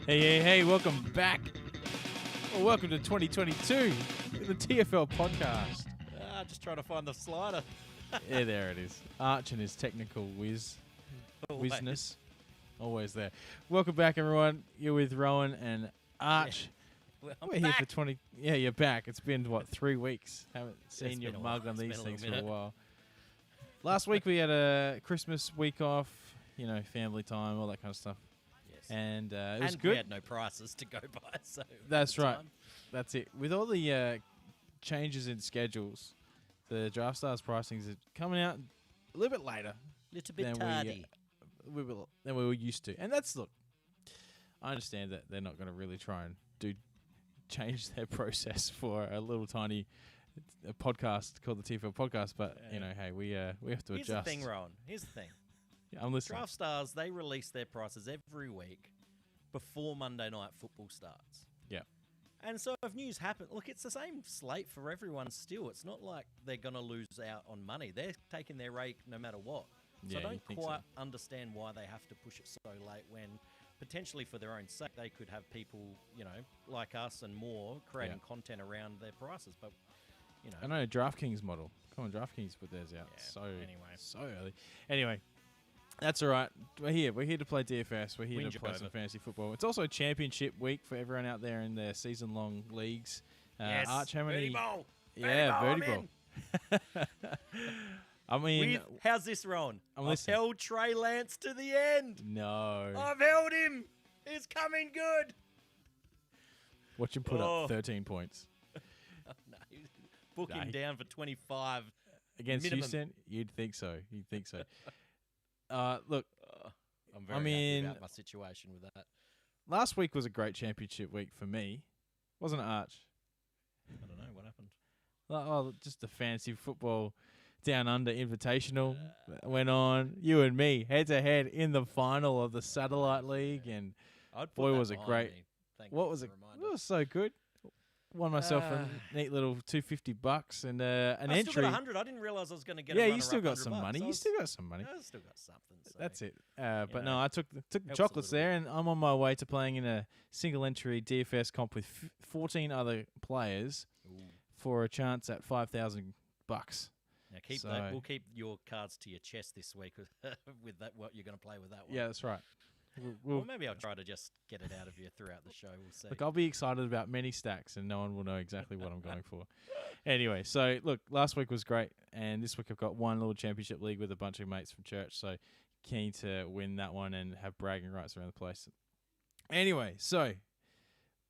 Hey, welcome back. Well, welcome to 2022, the TFL Podcast. Just trying to find the slider. Yeah, there it is. Arch and his technical whizness. Always there. Welcome back, everyone. You're with Rowan and Arch. Yeah. We're here for 20... Yeah, you're back. It's been, 3 weeks? Haven't seen your mug on these things for a while. Last week we had a Christmas week off, family time, all that kind of stuff. Yes. And it was good. We had no prices to go by, so... That's right. That's it. With all the changes in schedules, the Draftstars pricings are coming out a little bit later. A little bit tardy. Than we were used to. And that's, look, I understand that they're not going to really try and change their process for a little tiny podcast called the TFL Podcast, but, hey, we have to adjust. Here's the thing, Rowan. Here's the thing. Yeah, I'm listening. Draftstars, they release their prices every week before Monday Night Football starts. Yeah. And so if news happens, look, it's the same slate for everyone still. It's not like they're going to lose out on money. They're taking their rake no matter what. So I don't quite understand why they have to push it so late when potentially for their own sake they could have people, like us and more creating content around their prices. But, I know DraftKings model. Come on, DraftKings put theirs out so early. Anyway, that's all right. We're here. We're here to play DFS. We're here to play some fantasy football. It's also championship week for everyone out there in their season-long leagues. Yes. Arch, how many? Birdie Bowl. Yeah, Birdie Bowl. I mean... how's this, Rowan? I've held Trey Lance to the end. No. I've held him. He's coming good. Watch him put up 13 points. No, book him down for 25. Against minimum. Houston? You'd think so. Look, I'm very happy about my situation with that. Last week was a great championship week for me. Wasn't it, Arch? I don't know. What happened? Oh, just the fantasy football Down Under Invitational went on. You and me, head-to-head in the final of the Satellite League. And boy, was it great. What was it? It was so good. Won myself a neat little $250 and an entry. I still got 100. I didn't realize I was going to get. Yeah, you still got some money. You still got some money. I still got something. So, that's it. But no, I took the chocolates there, and I'm on my way to playing in a single entry DFS comp with 14 other players for a chance at $5,000. Now we'll keep your cards to your chest this week with that. What you're going to play with that one? Yeah, that's right. Well, maybe I'll try to just get it out of you throughout the show. We'll see. Look, I'll be excited about many stacks, and no one will know exactly what I'm going for. Anyway, so look, last week was great, and this week I've got one little championship league with a bunch of mates from church, so keen to win that one and have bragging rights around the place. Anyway, so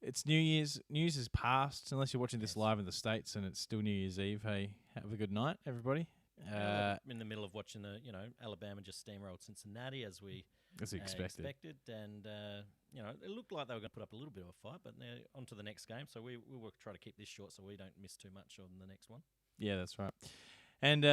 it's New Year's. New Year's is past, unless you're watching this live in the States, and it's still New Year's Eve. Hey, have a good night, everybody. I'm in the middle of watching the, Alabama just steamrolled Cincinnati as expected. And, it looked like they were going to put up a little bit of a fight, but now on to the next game. So we'll try to keep this short so we don't miss too much on the next one. Yeah, that's right. And,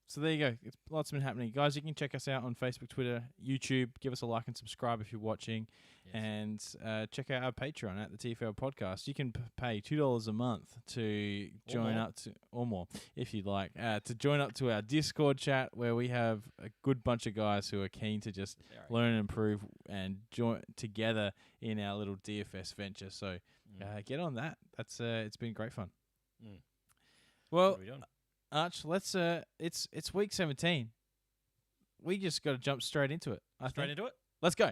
so there you go. Lots been happening. Guys, you can check us out on Facebook, Twitter, YouTube. Give us a like and subscribe if you're watching. Yes. And check out our Patreon at the TFL Podcast. You can pay $2 a month to join up to, or more, if you'd like, to join up to our Discord chat where we have a good bunch of guys who are keen to just learn and improve and join together in our little DFS venture. So get on that. That's it's been great fun. Mm. Well, what are we doing? Arch, let's it's week 17. We just got to jump straight into it. Straight into it? Let's go.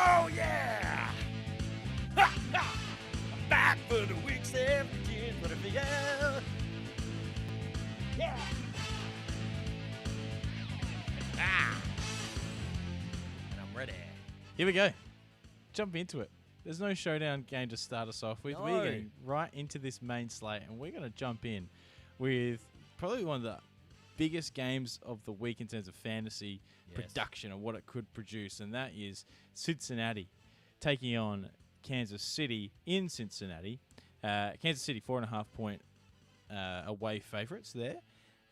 Oh yeah! Ha ha! I'm back for the week 17. Whatever, yeah! Yeah! And I'm ready. Here we go. Jump into it. There's no showdown game to start us off with. No. We're getting right into this main slate, and we're going to jump in with probably one of the biggest games of the week in terms of fantasy production and what it could produce, and that is Cincinnati taking on Kansas City in Cincinnati. Kansas City 4.5 point away favourites there.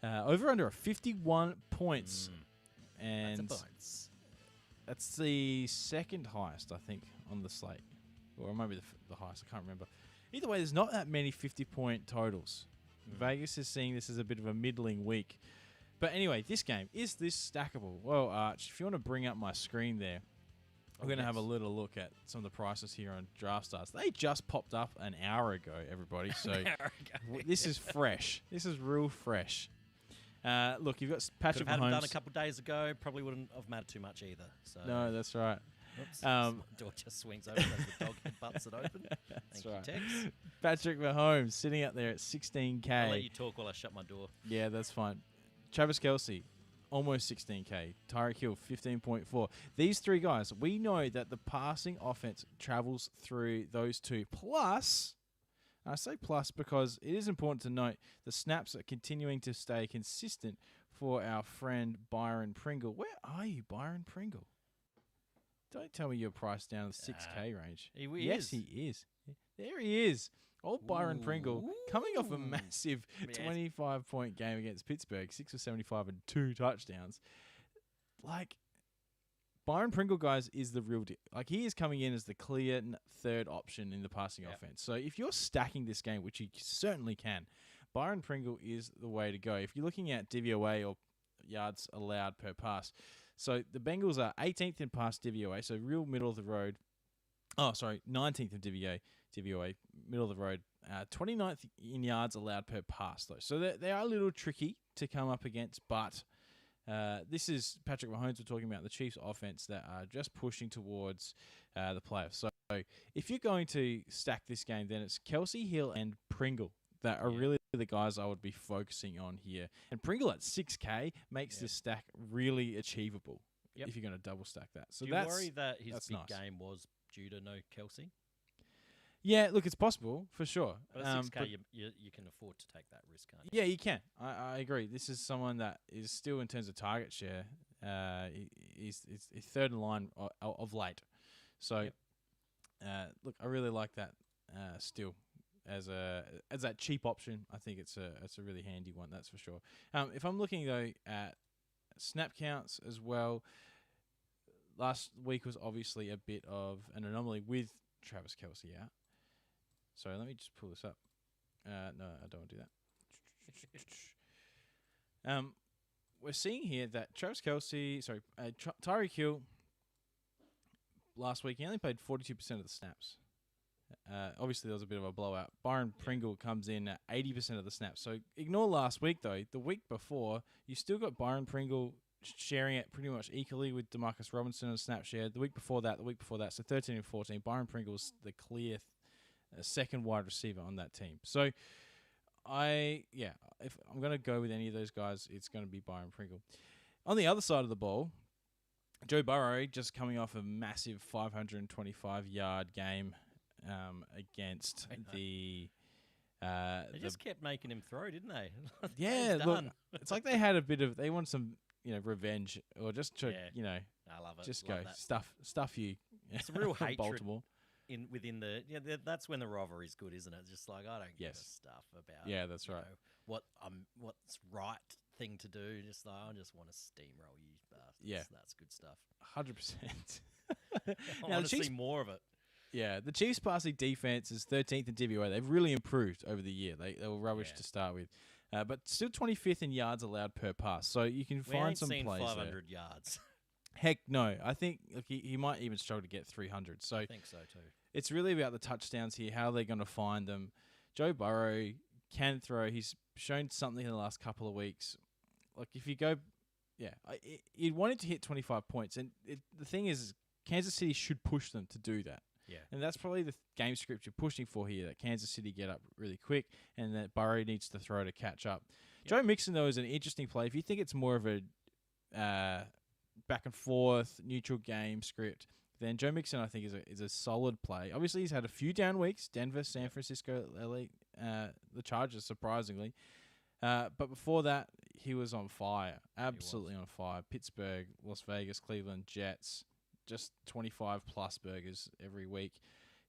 Over under 51 points. And that's the second highest, I think, on the slate. Or maybe the highest, I can't remember. Either way, there's not that many 50-point totals. Vegas is seeing this as a bit of a middling week. But anyway, this game, is this stackable? Well, Arch, if you want to bring up my screen there, We're going to have a little look at some of the prices here on Draftstars. They just popped up an hour ago, everybody. So this is fresh. This is real fresh. Look, you've got Patrick Mahomes. Could have had them done a couple of days ago. Probably wouldn't have mattered too much either. So. No, that's right. Oops, the door just swings open as the dog butts it open. That's Thank you, right. Tex. Patrick Mahomes sitting up there at 16K. I'll let you talk while I shut my door. Yeah, that's fine. Travis Kelsey, almost 16K. Tyreek Hill, 15.4. These three guys, we know that the passing offense travels through those two. Plus, I say plus because it is important to note the snaps are continuing to stay consistent for our friend Byron Pringle. Where are you, Byron Pringle? Don't tell me you're priced down to the 6K range. Yes, he is. There he is. Old Byron Pringle coming off a massive 25-point game against Pittsburgh, 6 for 75 and 2 touchdowns. Like, Byron Pringle, guys, is the real deal. Like, he is coming in as the clear third option in the passing offense. So if you're stacking this game, which you certainly can, Byron Pringle is the way to go. If you're looking at DVOA or yards allowed per pass, so the Bengals are 18th in pass DVOA, so real middle of the road. Oh, sorry, 19th in DVOA, middle of the road. 29th in yards allowed per pass, though. So they are a little tricky to come up against, but this is Patrick Mahomes we're talking about, the Chiefs offense that are just pushing towards the playoffs. So if you're going to stack this game, then it's Kelsey, Hill, and Pringle that are really the guys I would be focusing on here. And Pringle at 6K makes this stack really achievable if you're going to double stack that. So do you worry that his big game was due to no Kelsey? Yeah, look, it's possible, for sure. But at 6K, you can afford to take that risk, can't you? Yeah, you can. I agree. This is someone that is still, in terms of target share, he's third in line of late. So, look, I really like that still. As that cheap option, I think it's a really handy one, that's for sure. If I'm looking, though, at snap counts as well, last week was obviously a bit of an anomaly with Travis Kelsey out. So let me just pull this up. No, I don't want to do that. We're seeing here that Travis Kelsey, Tyreek Hill, last week he only played 42% of the snaps. Obviously, there was a bit of a blowout. Byron Pringle comes in at 80% of the snaps. So ignore last week, though. The week before, you still got Byron Pringle sharing it pretty much equally with Demarcus Robinson on snap share. The week before that, so 13 and 14. Byron Pringle's the clear second wide receiver on that team. So, if I'm going to go with any of those guys, it's going to be Byron Pringle. On the other side of the ball, Joe Burrow just coming off a massive 525-yard game against the... they just kept making him throw, didn't they? Yeah, look, it's like they had a bit of... They want some, revenge or just to, I love it. Just love go that. stuff you. Some real hatred Baltimore. Within the that's when the rivalry's good, isn't it? Just like I don't give a stuff about that's right. What's right thing to do. Just like I just want to steamroll you bastards. Yeah, that's good stuff. 100%. I want to see more of it. Yeah, the Chiefs' passing defense is 13th in DVOA. They've really improved over the year. They were rubbish to start with, but still 25th in yards allowed per pass. So you can find some plays 500 there. yards. Heck no. I think he might even struggle to get 300. So I think so too. It's really about the touchdowns here, how they're going to find them. Joe Burrow can throw. He's shown something in the last couple of weeks. Like if you go, you'd want him to hit 25 points. And the thing is, Kansas City should push them to do that. Yeah. And that's probably the game script you're pushing for here, that Kansas City get up really quick and that Burrow needs to throw to catch up. Yep. Joe Mixon, though, is an interesting play. If you think it's more of a back and forth, neutral game script, then Joe Mixon, I think, is a solid play. Obviously, he's had a few down weeks, Denver, San Francisco, LA, the Chargers, surprisingly. But before that, he was on fire, absolutely on fire. Pittsburgh, Las Vegas, Cleveland, Jets, just 25-plus burgers every week.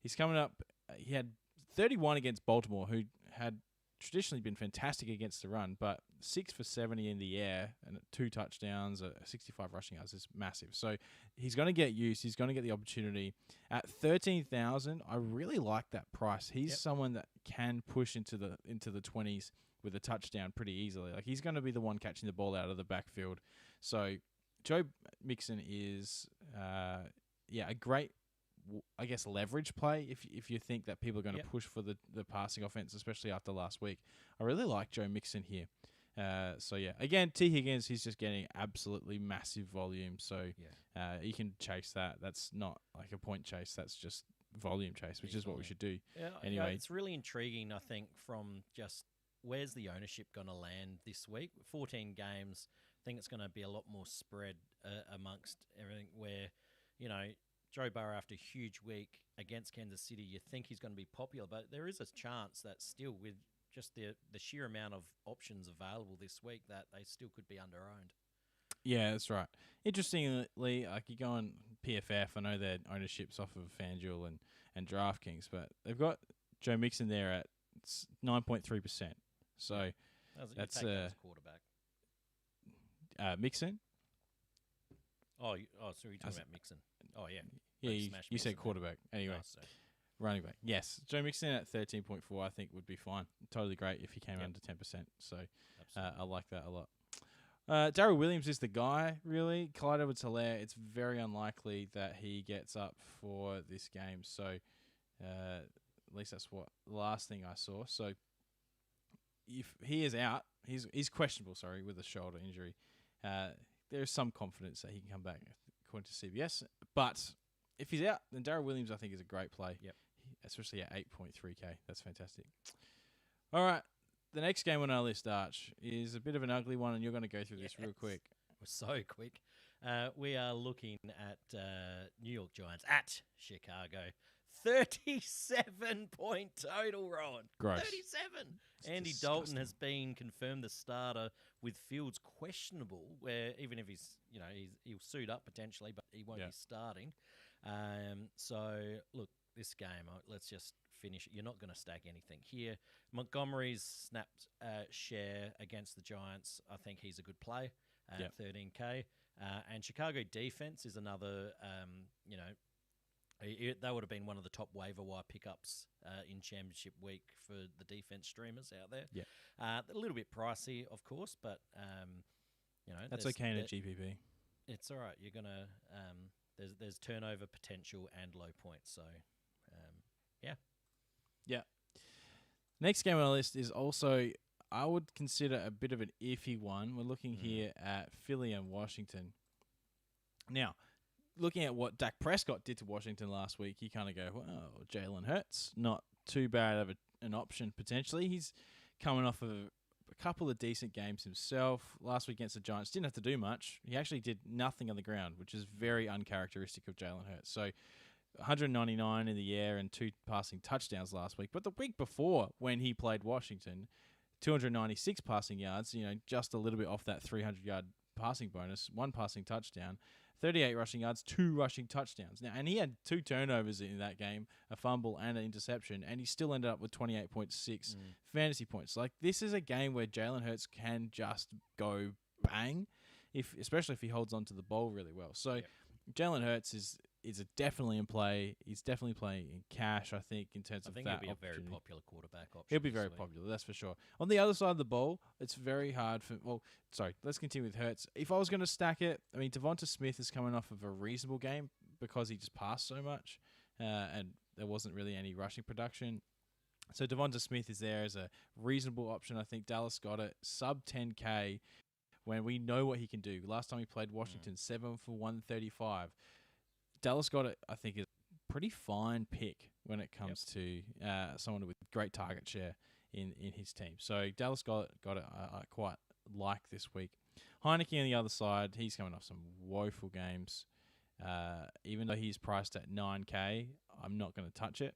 He's coming up. He had 31 against Baltimore, who had traditionally been fantastic against the run, but 6 for 70 in the air and 2 touchdowns, 65 rushing yards is massive. So he's going to get used. He's going to get the opportunity. At 13,000, I really like that price. He's someone that can push into the 20s with a touchdown pretty easily. Like he's going to be the one catching the ball out of the backfield. So Joe Mixon is a great, I guess, leverage play if you think that people are going to push for the passing offense, especially after last week. I really like Joe Mixon here. So, yeah, again, T. Higgins, he's just getting absolutely massive volume. So, you can chase that. That's not like a point chase. That's just volume chase, which is what we should do. Yeah, anyway, it's really intriguing, I think, from just where's the ownership going to land this week? 14 games. I think it's going to be a lot more spread amongst everything where, Joe Burrow after a huge week against Kansas City, you think he's going to be popular, but there is a chance that still with just the sheer amount of options available this week that they still could be under-owned. Yeah, that's right. Interestingly, like you go on PFF, I know their ownership's off of FanDuel and DraftKings, but they've got Joe Mixon there at 9.3%. So that's a quarterback. Mixon? So you're talking about Mixon. Oh, yeah. Yeah, you said quarterback. Anyway, running back. Yes, Joe Mixon at 13.4 I think would be fine. Totally great if he came under 10%. So I like that a lot. Daryl Williams is the guy, really. Clyde Edwards-Helaire, it's very unlikely that he gets up for this game. So at least that's what the last thing I saw. So if he is out, he's questionable, with a shoulder injury. There's some confidence that he can come back, according to CBS. But if he's out, then Daryl Williams, I think, is a great play. Yep. Especially at 8.3K. That's fantastic. All right. The next game on our list, Arch, is a bit of an ugly one, and you're going to go through this real quick. We're so quick. We are looking at New York Giants at Chicago. 37-point total, Rowan. Gross. 37. It's Andy disgusting. Dalton has been confirmed the starter with Fields questionable, where even if he's, he'll suit up potentially, but he won't be starting. So, look, this game, let's just finish it. You're not going to stack anything here. Montgomery's snapped share against the Giants. I think he's a good play at 13K. And Chicago defense is another, that would have been one of the top waiver wire pickups in championship week for the defense streamers out there. Yeah. A little bit pricey, of course, but, that's okay in a GPP. It's all right. You're going to, there's turnover potential and low points. So, Yeah. Next game on our list is also, I would consider a bit of an iffy one. We're looking here at Philly and Washington. Now, looking at what Dak Prescott did to Washington last week, you kind of go, well, Jalen Hurts, not too bad of an option potentially. He's coming off of a couple of decent games himself. Last week against the Giants, didn't have to do much. He actually did nothing on the ground, which is very uncharacteristic of Jalen Hurts. So 199 in the air and 2 passing touchdowns last week. But the week before, when he played Washington, 296 passing yards, just a little bit off that 300-yard passing bonus, 1 passing touchdown, 38 rushing yards, 2 rushing touchdowns. Now, and he had 2 turnovers in that game, a fumble and an interception, and he still ended up with 28.6 fantasy points. Like, this is a game where Jalen Hurts can just go bang, especially if he holds on to the ball really well. So Jalen Hurts is definitely in play. He's definitely playing in cash, I think, in terms of that. I think he'll be a very popular quarterback option. He'll be very popular, that's for sure. On the other side of the ball, it's very hard for... Well, sorry, let's continue with Hurts. If I was going to stack it, I mean, Devonta Smith is coming off of a reasonable game because he just passed so much, and there wasn't really any rushing production. So Devonta Smith is there as a reasonable option. I think Dallas got it sub 10K when we know what he can do. Last time he played Washington, 7 for 135. Dallas got it, I think, is a pretty fine pick when it comes to someone with great target share in his team. So Dallas got it. I quite like this week. Heineke on the other side, he's coming off some woeful games. Even though he's priced at 9K, I'm not going to touch it.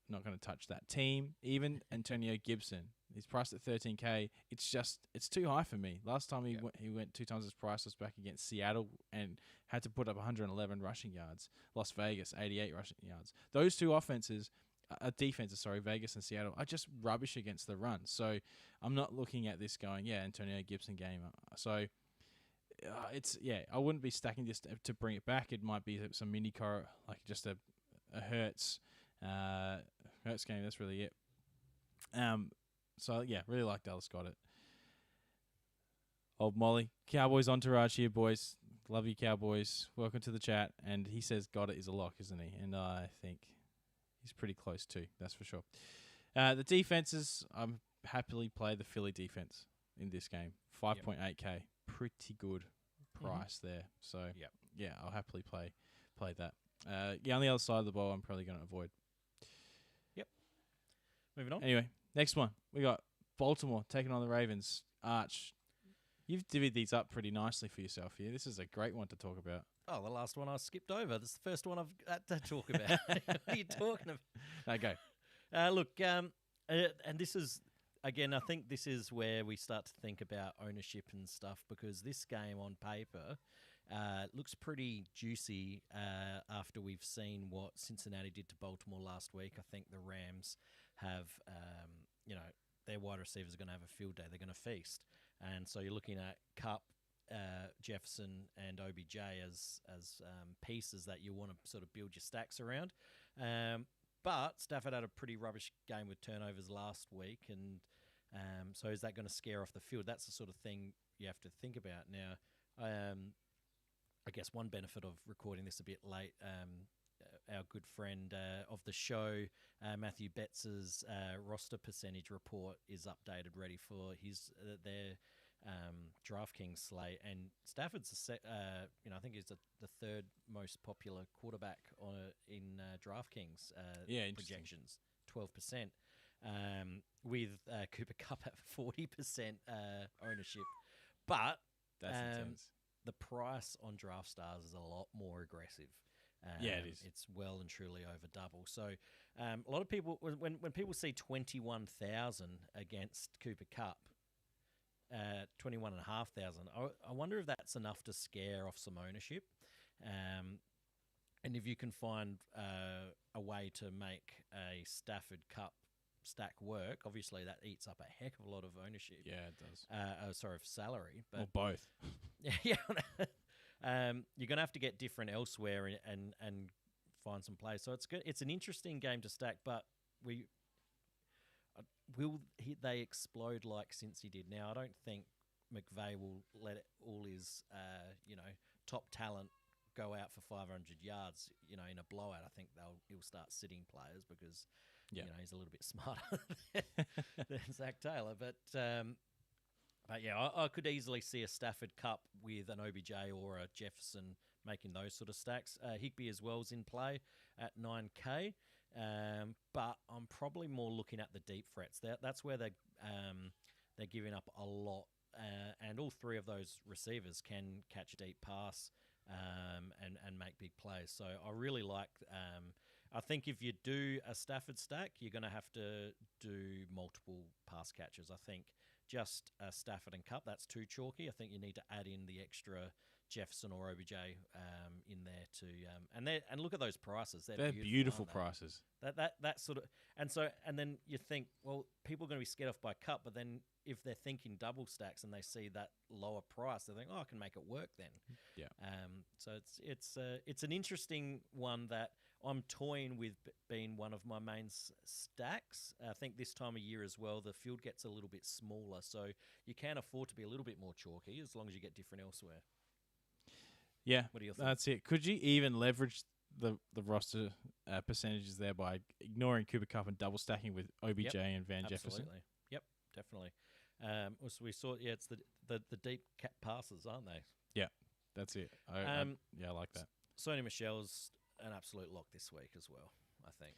Not going to touch that team. Even Antonio Gibson, he's priced at 13K. It's too high for me. Last time he went 2 times his price was back against Seattle and had to put up 111 rushing yards. Las Vegas, 88 rushing yards. Those two defenses, Vegas and Seattle, are just rubbish against the run. So I'm not looking at this going, Antonio Gibson game. So I wouldn't be stacking this to bring it back. It might be some mini core, like just a Hurts game. That's really it. Really like Dallas got it. Old Molly. Cowboys entourage here, boys. Love you, Cowboys. Welcome to the chat. And he says Goddard is a lock, isn't he? And I think he's pretty close too. That's for sure. The defenses, I'm happily play the Philly defense in this game. 5.8K. Pretty good price there. So, yeah, I'll happily play that. On the other side of the ball, I'm probably going to avoid. Yep. Moving on. Anyway, next one. We got Baltimore taking on the Ravens. Arch, you've divvied these up pretty nicely for yourself here. This is a great one to talk about. Oh, the last one I skipped over. This is the first one I've had to talk about. What are you talking about? Okay. Look, and this is, again, I think this is where we start to think about ownership and stuff, because this game on paper looks pretty juicy after we've seen what Cincinnati did to Baltimore last week. I think the Rams have, their wide receivers are going to have a field day. They're going to feast. And so you're looking at Kupp, Jefferson, and OBJ as pieces that you want to sort of build your stacks around. But Stafford had a pretty rubbish game with turnovers last week, and so is that going to scare off the field? That's the sort of thing you have to think about. Now, I guess one benefit of recording this a bit late, our good friend of the show, Matthew Betts's roster percentage report is updated, ready for their DraftKings slate, and Stafford's I think he's the third most popular quarterback in DraftKings projections, 12%, with Cooper Kupp at 40% ownership, but that's intense. The price on Draftstars is a lot more aggressive. It is. It's well and truly over double. So a lot of people, when people see 21,000 against Cooper Kupp, 21,500, I wonder if that's enough to scare off some ownership. And if you can find a way to make a Stafford Kupp stack work, obviously that eats up a heck of a lot of ownership. Yeah, it does. Of salary. But or both. yeah. You're going to have to get different elsewhere and find some plays. So it's good. It's an interesting game to stack, but will they explode like Cincy did? Now, I don't think McVay will let all his top talent go out for 500 yards, in a blowout. I think he'll start sitting players because he's a little bit smarter than Zach Taylor. But yeah, I could easily see a Stafford Kupp with an OBJ or a Jefferson making those sort of stacks. Higbee as well is in play at 9K, but I'm probably more looking at the deep threats. That's where they're giving up a lot, and all three of those receivers can catch a deep pass and make big plays. So I really like. I think if you do a Stafford stack, you're going to have to do multiple pass catchers. I think just Stafford and Kupp, that's too chalky. I think you need to add in the extra Jefferson or OBJ in there too. And look at those prices. They're beautiful prices. That sort of and then you think, well, people are going to be scared off by Kupp, but then if they're thinking double stacks and they see that lower price, they think, oh, I can make it work then. Yeah. So it's an interesting one that I'm toying with being one of my main stacks. I think this time of year as well, the field gets a little bit smaller, so you can afford to be a little bit more chalky as long as you get different elsewhere. Yeah, what do you think? That's it. Could you even leverage the roster percentages there by ignoring Cooper Kupp and double stacking with OBJ and Van Jefferson? Yep, definitely. So we saw, it's the deep passes, aren't they? Yeah, that's it. I like that. Sony Michel's an absolute lock this week as well, I think.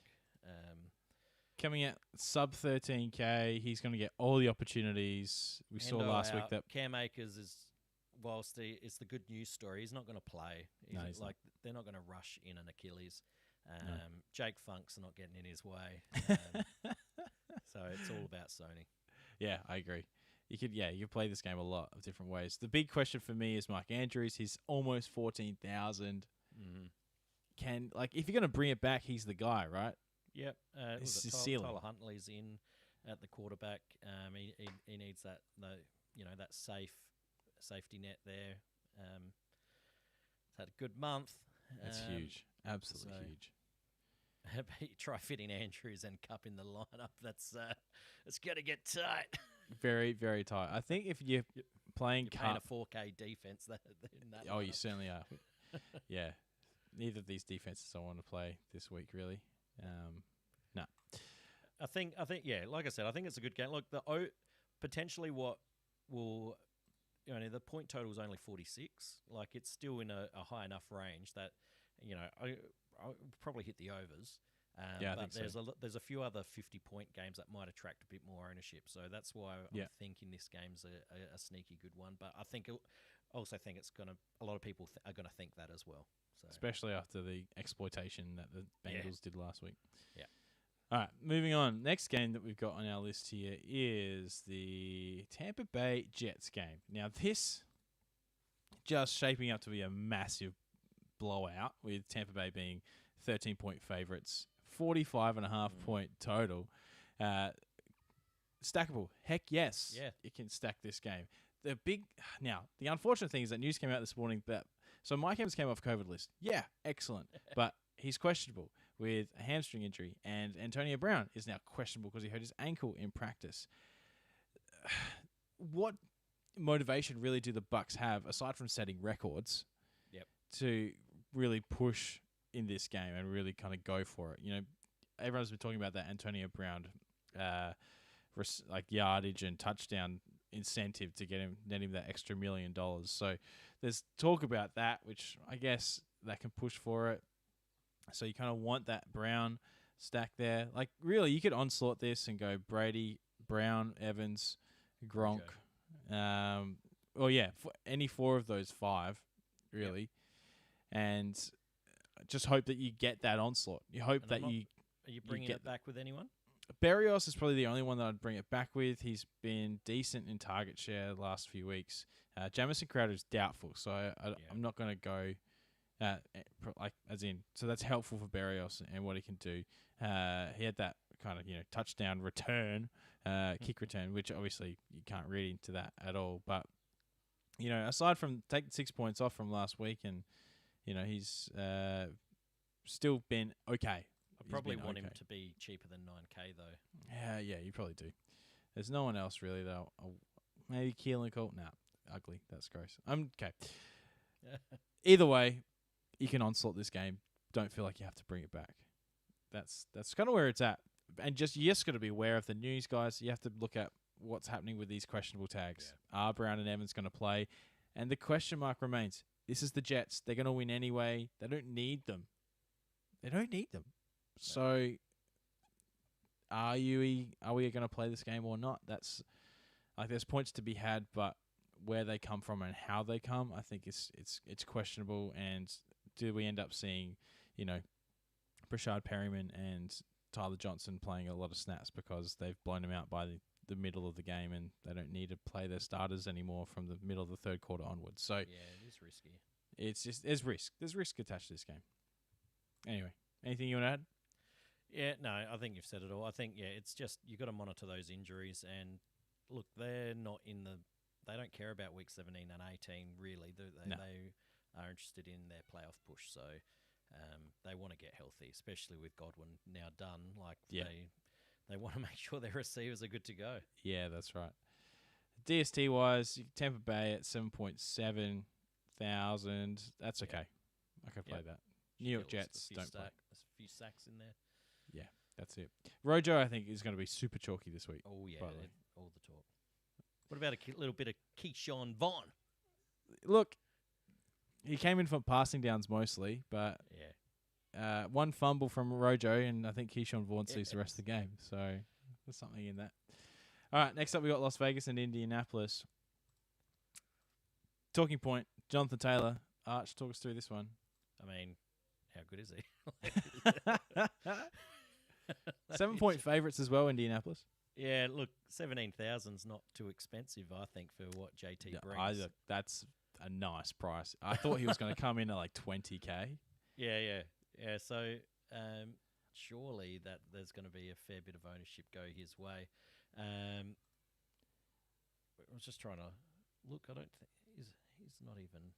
Coming out sub 13K, he's going to get all the opportunities. We saw last week that Cam Akers is, whilst it's the good news story, he's not going to play. He's not. They're not going to rush in an Achilles. No. Jake Funk's not getting in his way. So it's all about Sony. Yeah, I agree. You could play this game a lot of different ways. The big question for me is Mark Andrews. He's almost 14,000. If you're going to bring it back, he's the guy, right? Yep. This is ceiling. Tyler Huntley's in at the quarterback. He needs that that safety net there. He's had a good month. That's huge. Absolutely huge. You try fitting Andrews and Kupp in the lineup. That's it's going to get tight. Very, very tight. I think if you're playing Kupp, a 4K defense, that. Oh, you certainly are. Yeah. Neither of these defenses I want to play this week, really. No. I think, yeah, like I said, I think it's a good game. Look, potentially what will, the point total is only 46. Like, it's still in a high enough range that, I'll probably hit the overs. Yeah, but I think there's a few other 50-point games that might attract a bit more ownership. So that's why I'm thinking this game's a sneaky good one. But I also think it's a lot of people are gonna think that as well. So. Especially after the exploitation that the Bengals did last week. Yeah. All right, moving on. Next game that we've got on our list here is the Tampa Bay Jets game. Now, this just shaping up to be a massive blowout, with Tampa Bay being 13-point favorites, 45.5 point total. Stackable. Heck yes. Yeah. You can stack this game. The unfortunate thing is that news came out this morning that, so Mike Evans came off COVID list. Yeah, excellent. But he's questionable with a hamstring injury, and Antonio Brown is now questionable because he hurt his ankle in practice. What motivation really do the Bucs have, aside from setting records, to really push in this game and really kind of go for it? Everyone's been talking about that Antonio Brown yardage and touchdown incentive to net him that extra $1 million. So there's talk about that, which I guess that can push for it. So you kind of want that Brown stack there. Like, really, you could onslaught this and go Brady, Brown, Evans, Gronk. Any four of those five, really. And just hope that you get that onslaught. You hope that you... Are you bringing it back with anyone? Berrios is probably the only one that I'd bring it back with. He's been decent in target share the last few weeks. Jamison Crowder is doubtful, so I'm not going to go so that's helpful for Berrios and what he can do. He had that kind of touchdown return, kick return, which obviously you can't read into that at all. But aside from taking 6 points off from last week, and he's still been okay. I probably want him to be cheaper than 9K though. Yeah, you probably do. There's no one else really though. Maybe Keelan Cole. Nah, ugly. That's gross. Okay. Either way, you can onslaught this game. Don't feel like you have to bring it back. That's kind of where it's at. And you just got to be aware of the news, guys. You have to look at what's happening with these questionable tags. Yeah. Are Brown and Evans going to play? And the question mark remains. This is the Jets. They're going to win anyway. They don't need them. So, are we going to play this game or not? That's there's points to be had, but where they come from and how they come, I think it's questionable. And do we end up seeing, Brashad Perryman and Tyler Johnson playing a lot of snaps because they've blown them out by the middle of the game and they don't need to play their starters anymore from the middle of the third quarter onwards? So yeah, it is risky. It's just there's risk. There's risk attached to this game. Anyway, anything you want to add? Yeah, no, I think you've said it all. I think, it's just you got to monitor those injuries. And look, they're not in the... They don't care about week 17 and 18, really. They are interested in their playoff push. So they want to get healthy, especially with Godwin now done. They want to make sure their receivers are good to go. Yeah, that's right. DST-wise, Tampa Bay at 7.7 thousand. That's okay. I can play that. New York Jets don't play. There's a few sacks in there. Yeah, that's it. Rojo, I think, is going to be super chalky this week. Oh, yeah, all the talk. What about a little bit of Keyshawn Vaughn? Look, he came in for passing downs mostly, but one fumble from Rojo, and I think Keyshawn Vaughn sees the rest of the game. So there's something in that. All right, next up we got Las Vegas and Indianapolis. Talking point, Jonathan Taylor. Arch, talk us through this one. I mean, how good is he? 7-point favourites as well, Indianapolis. Yeah, look, 17,000's not too expensive, I think, for what JT brings. That's a nice price. I thought he was going to come in at like 20K. Yeah. So surely that there's going to be a fair bit of ownership go his way. I was just trying to look. I don't think he's not even.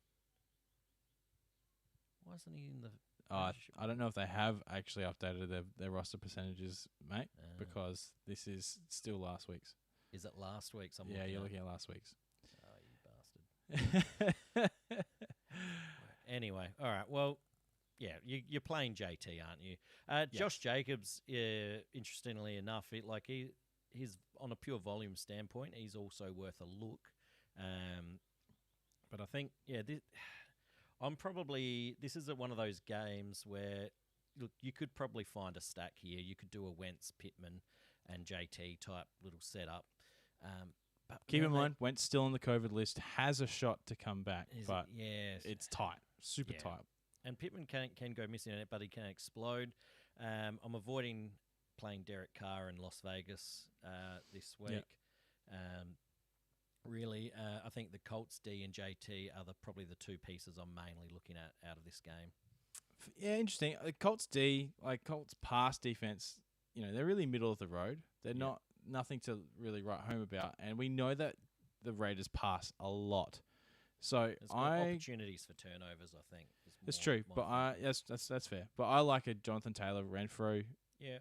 Why isn't he in the? I don't know if they have actually updated their roster percentages, mate, because this is still last week's. Is it last week's? You're looking at last week's. Oh, you bastard. All right. Well, yeah, you're playing JT, aren't you? Josh Jacobs, interestingly enough, he's on a pure volume standpoint, he's also worth a look. But I think, this is one of those games where, look, you could probably find a stack here. You could do a Wentz, Pittman, and JT type little setup. But keep in mind, Wentz still on the COVID list, has a shot to come back, but it's tight, super tight. And Pittman can go missing on it, but he can explode. I'm avoiding playing Derek Carr in Las Vegas this week. Really, I think the Colts D and JT are probably the two pieces I'm mainly looking at out of this game. Yeah, interesting. Colts D, Colts pass defense, they're really middle of the road. They're nothing to really write home about, and we know that the Raiders pass a lot. So there's opportunities for turnovers, I think. It's true, but that's fair. But I like a Jonathan Taylor Renfro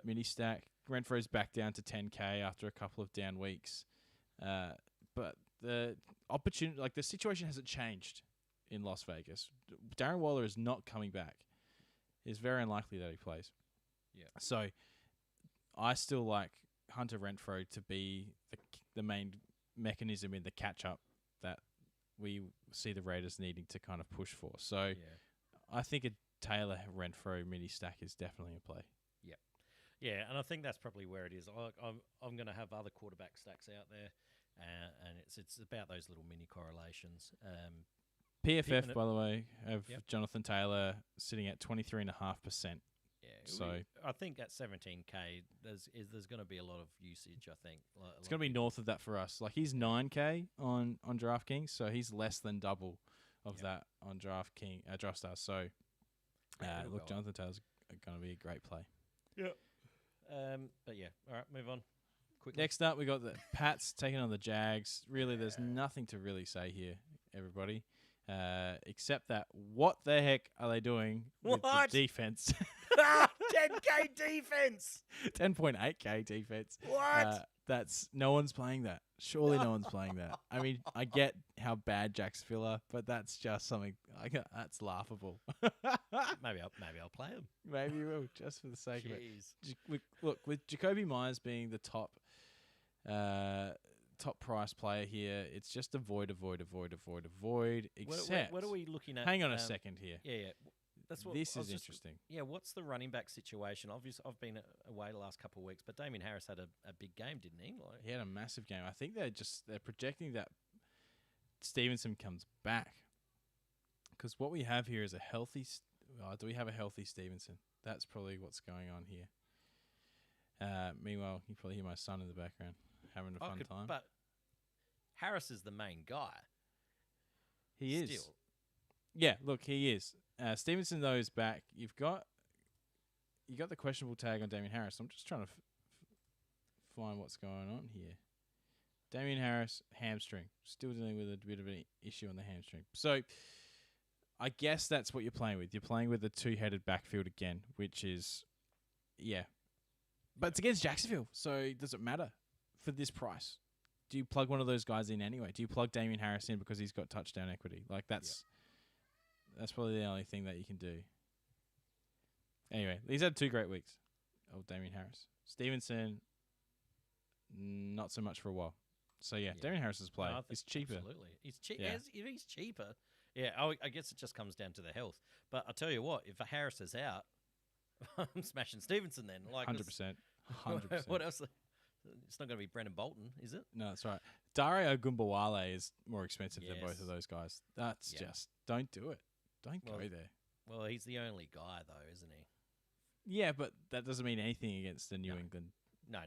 mini stack. Renfro's back down to 10K after a couple of down weeks, but the opportunity, the situation hasn't changed in Las Vegas. Darren Waller is not coming back. It's very unlikely that he plays. Yeah. So I still like Hunter Renfro to be the main mechanism in the catch-up that we see the Raiders needing to kind of push for. So I think a Taylor Renfro mini stack is definitely a play. Yeah. Yeah, and I think that's probably where it is. I'm going to have other quarterback stacks out there, and it's about those little mini correlations. PFF, by the way, of Jonathan Taylor sitting at 23.5%. Yeah, so I think at 17K, there's going to be a lot of usage. I think it's going to be north of that for us. He's 9K on DraftKings, so he's less than double of that on Draftstars. So look, Jonathan Taylor's going to be a great play. Yeah. But all right, move on. Quickly. Next up, we got the Pats taking on the Jags. Really, there's nothing to really say here, everybody. Except that what the heck are they doing with the defense? 10K defense. 10.8K defense. What? That's no one's playing that. Surely no one's playing that. I mean, I get how bad Jacksonville are, but that's just something that's laughable. Maybe I'll play him. Maybe you will, just for the sake of it. Look, with Jacoby Myers being the top price player here, it's just avoid. Except, what are we looking at? Hang on a second here. Yeah. This is interesting. What's the running back situation? Obviously, I've been away the last couple of weeks, but Damian Harris had a big game, didn't he? He had a massive game. I think they're projecting that Stevenson comes back, because what we have here is a healthy. Do we have a healthy Stevenson? That's probably what's going on here. Meanwhile, you probably hear my son in the background having a fun time. But Harris is the main guy. He is. Yeah, look, he is. Stevenson, though, is back. You got the questionable tag on Damian Harris. I'm just trying to find what's going on here. Damian Harris, hamstring. Still dealing with a bit of an issue on the hamstring. So I guess that's what you're playing with. You're playing with a two-headed backfield again, which is, But it's against Jacksonville, so does it matter for this price? Do you plug one of those guys in anyway? Do you plug Damian Harris in because he's got touchdown equity? That's probably the only thing that you can do. Anyway, he's had 2 great weeks. Damian Harris. Stevenson, not so much for a while. So, Damian Harris's play. He's cheaper. Absolutely. He's if he's cheaper, I guess it just comes down to the health. But I'll tell you what, if Harris is out, I'm smashing Stevenson then. 100%. 100%. What else? It's not going to be Brendan Bolton, is it? No, that's right. Dario Gumbawale is more expensive than both of those guys. That's just, don't do it. Don't go there. Well, he's the only guy, though, isn't he? Yeah, but that doesn't mean anything against the New England. No.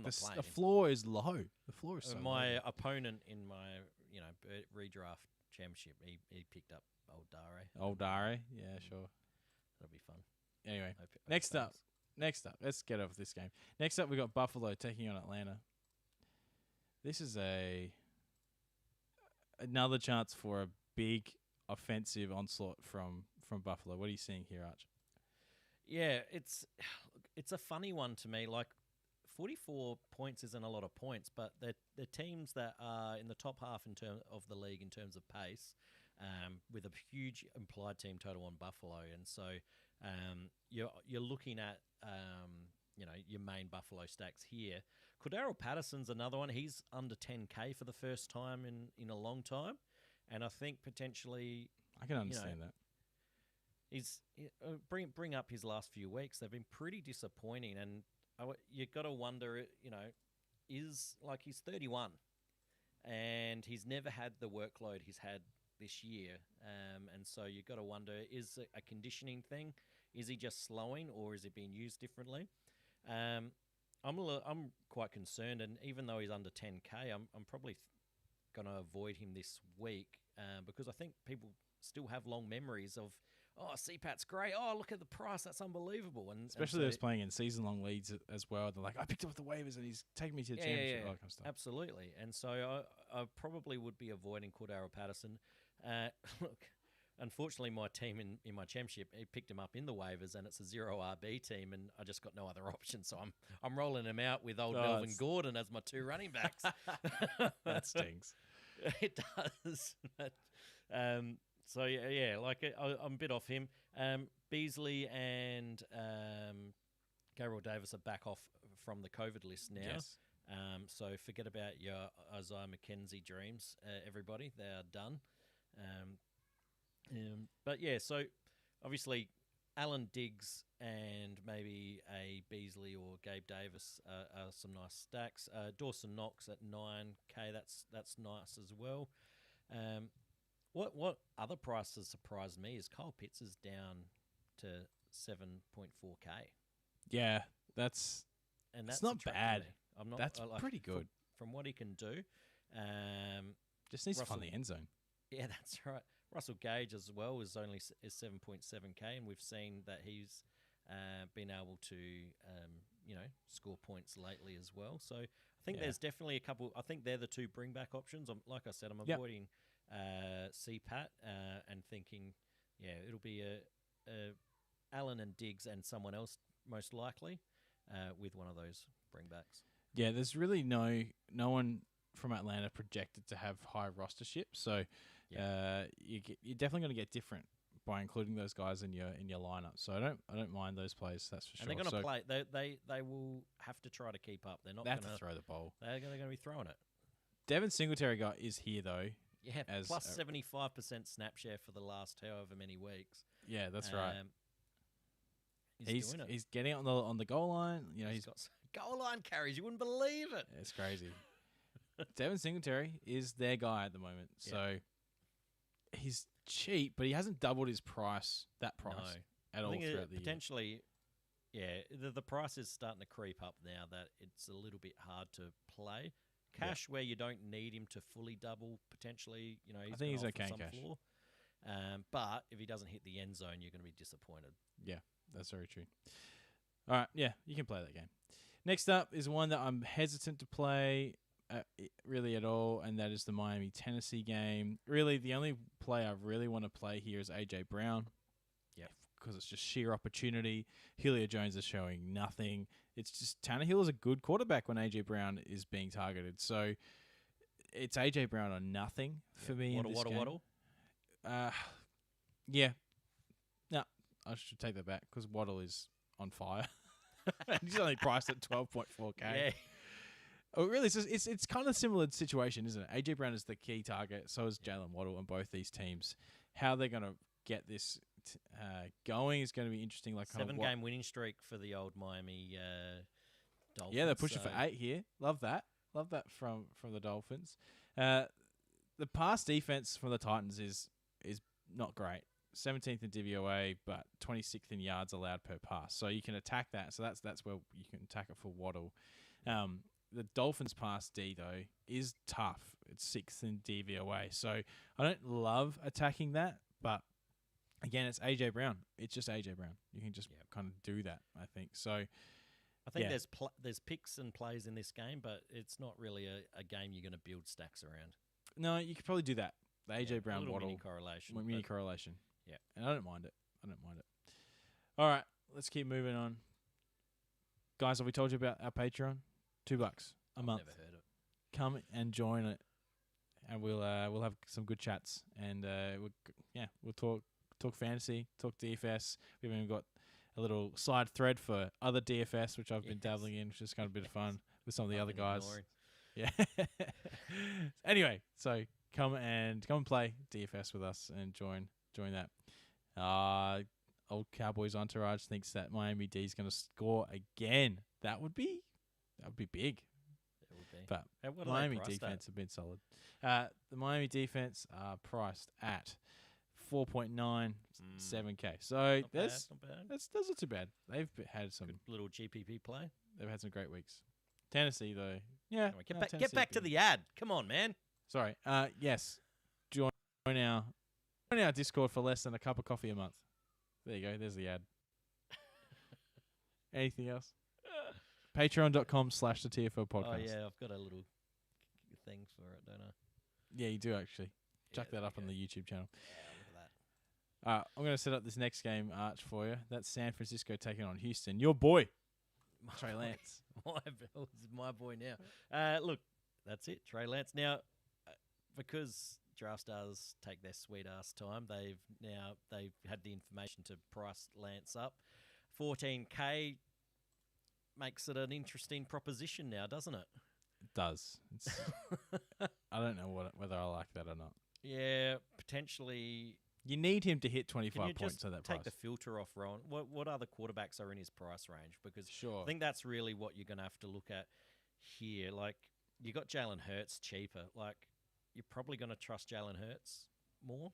The floor is low. The floor is so my low. opponent in my redraft championship, he picked up old Dare. Old Dare? Yeah, sure. That'll be fun. Anyway, next up, let's get off this game. Next up, we got Buffalo taking on Atlanta. This is another chance for a big offensive onslaught from Buffalo. What are you seeing here, Arch? Yeah, it's a funny one to me. 44 points isn't a lot of points, but they're teams that are in the top half of the league in terms of pace. with a huge implied team total on Buffalo, and so you're looking at your main Buffalo stacks here. Cordaro Patterson's another one. He's under 10K for the first time in a long time, and I think potentially I can understand that. He's bring up his last few weeks. They've been pretty disappointing, and you got to wonder, he's 31, and he's never had the workload he's had this year, and so you got to wonder, is it a conditioning thing? Is he just slowing, or is he being used differently? I'm quite concerned, and even though he's under 10K, I'm probably going to avoid him this week because I think people still have long memories of, oh, CPAT's great. Oh, look at the price. That's unbelievable. And especially those playing in season-long leagues as well. They're like, I picked up the waivers and he's taking me to the championship. All that kind of stuff. Absolutely. And so I probably would be avoiding Cordaro Patterson. Look, unfortunately, my team in my championship, he picked him up in the waivers, and it's a 0 RB team, and I just got no other option. So I'm rolling him out with old Melvin Gordon as my 2 running backs. That stings. It does. But, so, I'm a bit off him. Beasley and Gabriel Davis are back off from the COVID list now. Yes. So forget about your Isaiah McKenzie dreams, everybody. They are done. But, yeah, so obviously Alan Diggs and maybe a Beasley or Gabe Davis are some nice stacks. Dawson Knox at 9K, that's nice as well. What other prices surprised me is Kyle Pitts is down to 7.4K. Yeah, that's not bad. That's pretty good from what he can do. Just needs to find the end zone. Yeah, that's right. Russell Gage as well is 7.7K, and we've seen that he's been able to score points lately as well. So I think there's definitely a couple. I think they're the 2 bring back options. Like I said, I'm avoiding CPAT and thinking, it'll be a Allen and Diggs and someone else most likely with one of those bringbacks. Yeah, there's really no one from Atlanta projected to have high rostership, so you're definitely going to get different by including those guys in your lineup. So I don't mind those plays. That's for sure. And they're going to play. They will have to try to keep up. They're not going to throw the ball. They're going to be throwing it. Devin Singletary is here though. Yeah, plus 75% snap share for the last however many weeks. Yeah, that's right. He's doing it. He's getting on the goal line. He's got goal line carries. You wouldn't believe it. It's crazy. Devin Singletary is their guy at the moment. Yeah. So he's cheap, but he hasn't doubled his price at all throughout the potentially, year. The price is starting to creep up now that it's a little bit hard to play. Cash where you don't need him to fully double, potentially, I think he's okay in cash. Floor. But if he doesn't hit the end zone, you're going to be disappointed. Yeah, that's very true. All right, yeah, you can play that game. Next up is one that I'm hesitant to play really at all, and that is the Miami-Tennessee game. Really, the only play I really want to play here is A.J. Brown. Yeah. Because it's just sheer opportunity. Julio Jones is showing nothing. It's just Tannehill is a good quarterback when A.J. Brown is being targeted. So it's A.J. Brown or nothing for me in this game. Waddle? Yeah. No, I should take that back because Waddle is on fire. He's only priced at 12.4K. Yeah. Oh, really? It's kind of similar situation, isn't it? A.J. Brown is the key target. So is Jalen Waddle on both these teams. How they're going to get this going is going to be interesting. Like 7-game winning streak for the old Miami Dolphins. Yeah, they're pushing for 8 here. Love that. Love that from the Dolphins. The pass defense from the Titans is not great. 17th in DVOA, but 26th in yards allowed per pass. So you can attack that. So that's where you can attack it for Waddle. The Dolphins pass D, though, is tough. It's 6th in DVOA. So I don't love attacking that, but again, it's A.J. Brown. It's just A.J. Brown. You can just kind of do that, I think. So I think there's picks and plays in this game, but it's not really a game you're going to build stacks around. No, you could probably do that. The A.J. Brown Waddle. Mini correlation. Mini correlation. Yeah. And I don't mind it. All right, let's keep moving on. Guys, have we told you about our Patreon? $2 a month. Never heard of it. Come and join it. and we'll have some good chats, and we'll talk fantasy, talk DFS. We've even got a little side thread for other DFS, which I've been dabbling in, which is kind of a bit of fun with some of the other guys. Yeah. Anyway, so come and play DFS with us and join that. Old Cowboys entourage thinks that Miami D is going to score again. That would be big. It would be. But what Miami defense have been solid. The Miami defense are priced at 4.97K. So not bad. That's not too bad. They've had some good little GPP play. They've had some great weeks. Tennessee though, yeah. Anyway, get back to the ad. Come on, man. Sorry. Yes. Join our Discord for less than a cup of coffee a month. There you go. There's the ad. Anything else? Patreon.com/the TFL podcast. Oh yeah, I've got a little thing for it, don't I? Yeah, you do actually. Chuck that up on the YouTube channel. Yeah, look at that. I'm going to set up this next game, Arch, for you. That's San Francisco taking on Houston. Your boy, Trey Lance. my boy now. Look, that's it, Trey Lance. Now, because Draftstars take their sweet ass time, they've had the information to price Lance up. 14K makes it an interesting proposition now, doesn't it? It does. I don't know whether I like that or not. Yeah, potentially. You need him to hit 25 points at that price. Take the filter off, Rowan. What other quarterbacks are in his price range? Because sure. I think that's really what you're going to have to look at here. Like, you got Jalen Hurts cheaper. Like, you're probably going to trust Jalen Hurts more.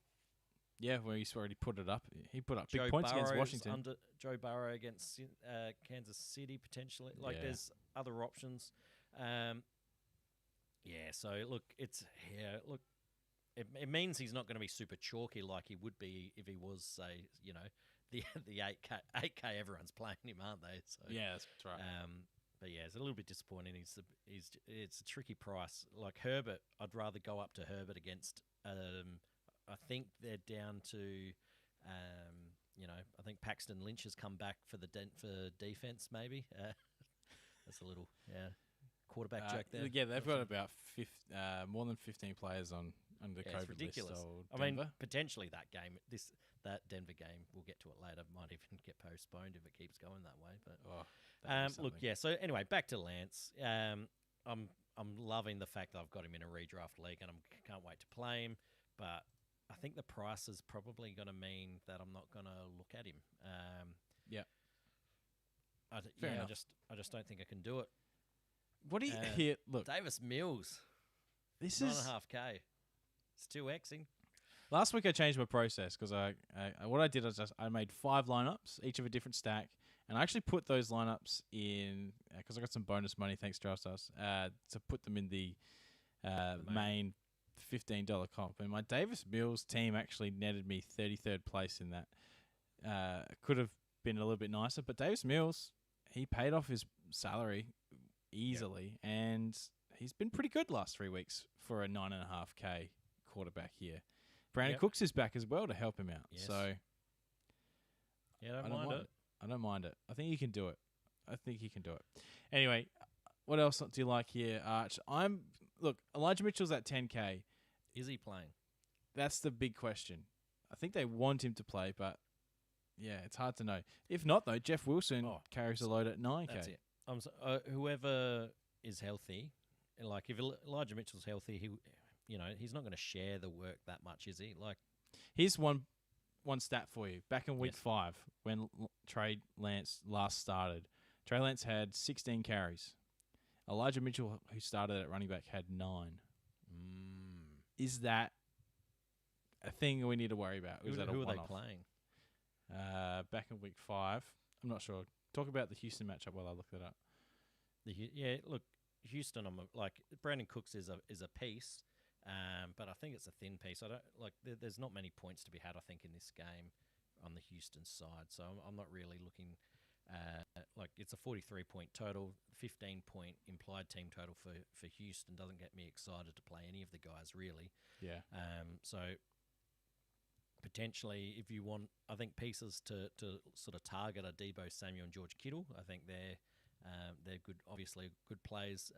Yeah, well, he's already put it up. He put up big points against Washington. Joe Burrow against Kansas City, potentially. Like, there's other options. So, look, It means he's not going to be super chalky like he would be if he was, say, the 8K everyone's playing him, aren't they? So, yeah, that's right. But yeah, it's a little bit disappointing. It's a tricky price. Like Herbert, I'd rather go up to Herbert against. I think they're down to, I think Paxton Lynch has come back for defense. Maybe that's a little quarterback joke there. Yeah, they've got about more than 15 players on the COVID ridiculous. list. I mean, potentially that Denver game, we'll get to it later, might even get postponed if it keeps going that way. But look, yeah. So anyway, back to Lance. I'm loving the fact that I've got him in a redraft league, and I can't wait to play him. But I think the price is probably going to mean that I'm not going to look at him. I just don't think I can do it. What do you here? Look, Davis Mills. This 9.5K. It's 2xing. Last week I changed my process because what I did was I made 5 lineups, each of a different stack, and I actually put those lineups in because I got some bonus money thanks to Draftstars to put them in the main $15 comp. And my Davis Mills team actually netted me 33rd place in that. Could have been a little bit nicer, but Davis Mills, he paid off his salary easily, and he's been pretty good last 3 weeks for a 9.5K quarterback here. Brandon Cooks is back as well to help him out. Yes. So I don't mind it. I don't mind it. I think he can do it. Anyway, what else do you like here, Arch? Look, Elijah Mitchell's at 10K. Is he playing? That's the big question. I think they want him to play, but yeah, it's hard to know. If not, though, Jeff Wilson carries the load at 9K. That's it. Whoever is healthy, like if Elijah Mitchell's healthy, he's not going to share the work that much, is he? Like, here's one stat for you. Back in week 5, when Trey Lance last started, Trey Lance had 16 carries. Elijah Mitchell, who started at running back, had 9. Is that a thing we need to worry about? Who are they playing? Back in week 5, I'm not sure. Talk about the Houston matchup while I look that up. Look, Houston. Brandon Cooks is a piece, but I think it's a thin piece. I don't like. There's not many points to be had, I think, in this game on the Houston side. So I'm not really looking. It's a 43-point total, 15-point implied team total for Houston. Doesn't get me excited to play any of the guys really. Yeah. So potentially, if you want, I think pieces to sort of target are Deebo Samuel and George Kittle. I think they're good, obviously good plays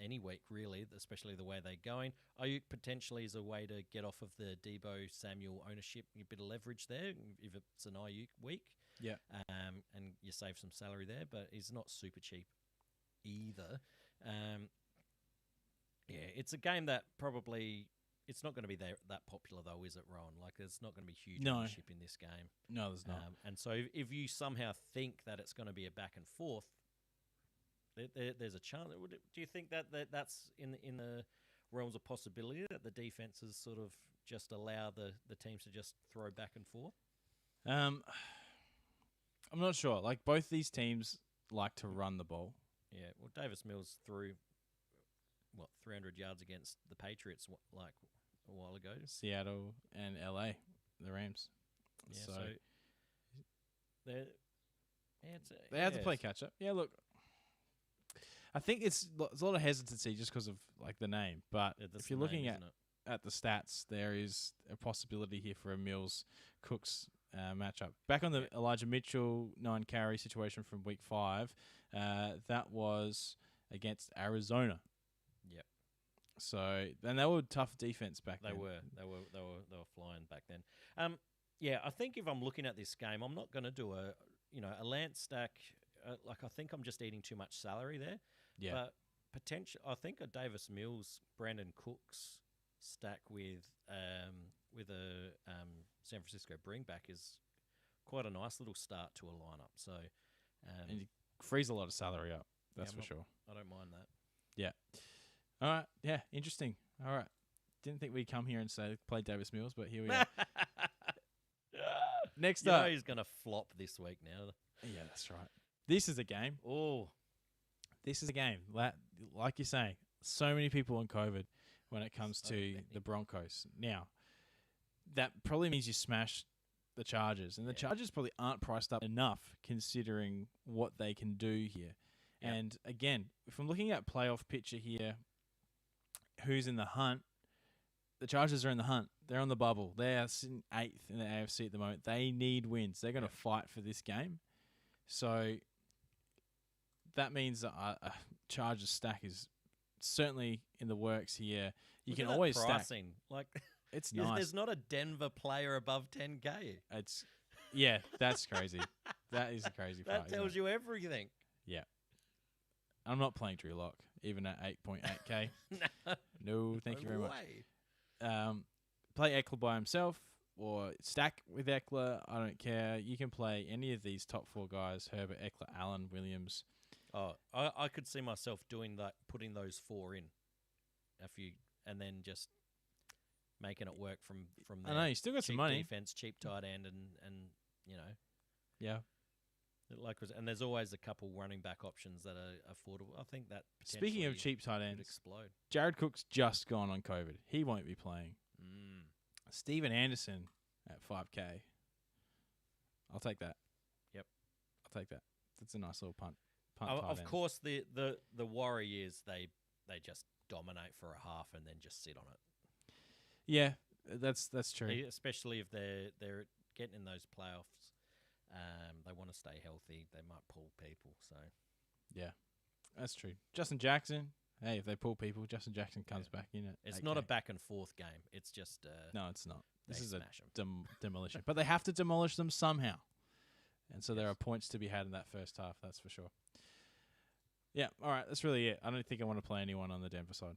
any week, really, especially the way they're going. Ayuk potentially is a way to get off of the Debo Samuel ownership, a bit of leverage there if it's an Ayuk week. Yeah. And you save some salary there, but he's not super cheap either. It's a game that probably it's not going to be that popular though, is it, Rowan? Like, there's not going to be huge ownership in this game. No, there's not. And so if you somehow think that it's going to be a back and forth, there's a chance. Do you think that's in the realms of possibility that the defenses sort of just allow the teams to just throw back and forth? I'm not sure. Like, both these teams like to run the ball. Yeah. Well, Davis Mills threw 300 yards against the Patriots like a while ago. Seattle and LA, the Rams. Yeah. So they have to play catch up. Yeah. Look, I think it's a lot of hesitancy just because of like the name, but if you're looking at the stats, there is a possibility here for a Mills-Cooks matchup. Back on the Elijah Mitchell 9-carry situation from week 5, that was against Arizona. Yep. So, and they were tough defense back then. They were flying back then. I think if I'm looking at this game, I'm not going to do a Lance stack. I think I'm just eating too much salary there. Yeah. But I think a Davis Mills, Brandon Cooks stack with a San Francisco bringback is quite a nice little start to a lineup. So, and you frees a lot of salary up. That's for sure. I don't mind that. Yeah. All right. Yeah. Interesting. All right. Didn't think we'd come here and say play Davis Mills, but here we are. Next up, he's gonna flop this week now. Yeah, that's right. This is a game. Oh, this is a game. Like you're saying, so many people on COVID when it comes to the Broncos. Now, that probably means you smash the Chargers, and the Chargers probably aren't priced up enough considering what they can do here. Yep. And again, if I'm looking at playoff picture here, who's in the hunt? The Chargers are in the hunt. They're on the bubble. They are sitting 8th in the AFC at the moment. They need wins. They're going to fight for this game. So that means a Chargers stack is certainly in the works here. You can always stack. Like, it's nice. There's not a Denver player above 10K. That's crazy. That is a crazy part. That tells you everything. Yeah. I'm not playing Drew Lock, even at 8.8K. No, thank you very much. Play Eckler by himself or stack with Eckler. I don't care. You can play any of these top 4 guys: Herbert, Eckler, Allen, Williams. Oh, I could see myself doing that, putting those 4 in, and then just making it work from there. I know you still got some money. Defense, cheap tight end, and you know, yeah. And there's always a couple running back options that are affordable. I think that speaking of cheap tight ends, explode. Jared Cook's just gone on COVID. He won't be playing. Steven Anderson at 5K. I'll take that. Yep, I'll take that. That's a nice little punt. Of course, the worry is they just dominate for a half and then just sit on it. Yeah, that's true. Especially if they're getting in those playoffs. They want to stay healthy. They might pull people. So, yeah, that's true. Justin Jackson. Hey, if they pull people, Justin Jackson comes back in it. It's not a back and forth game. It's just no, it's not. This is a demolition. But but they have to demolish them somehow, and so there are points to be had in that first half. That's for sure. Yeah. All right. That's really it. I don't think I want to play anyone on the Denver side.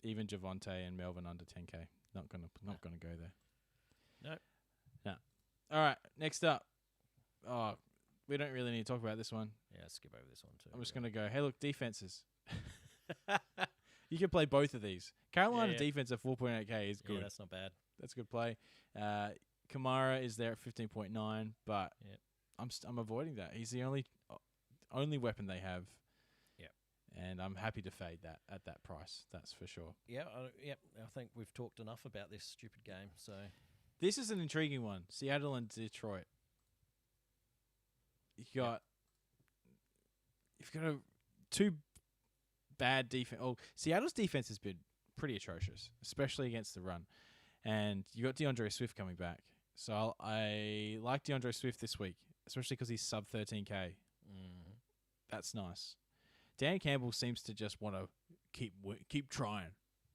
Even Javonte and Melvin under 10K. Not gonna go there. No. All right, next up. Oh, we don't really need to talk about this one. Yeah, skip over this one too. I'm just going to go, hey, look, defenses. You can play both of these. Carolina defense at 4.8K is good. Yeah, that's not bad. That's a good play. Kamara is there at 15.9, but I'm avoiding that. He's the only weapon they have. Yeah. And I'm happy to fade that at that price. That's for sure. Yeah, I think we've talked enough about this stupid game, so... This is an intriguing one. Seattle and Detroit. You've got two bad defense. Oh, Seattle's defense has been pretty atrocious, especially against the run. And you got DeAndre Swift coming back. So I like DeAndre Swift this week, especially because he's sub 13K. That's nice. Dan Campbell seems to just want to keep trying,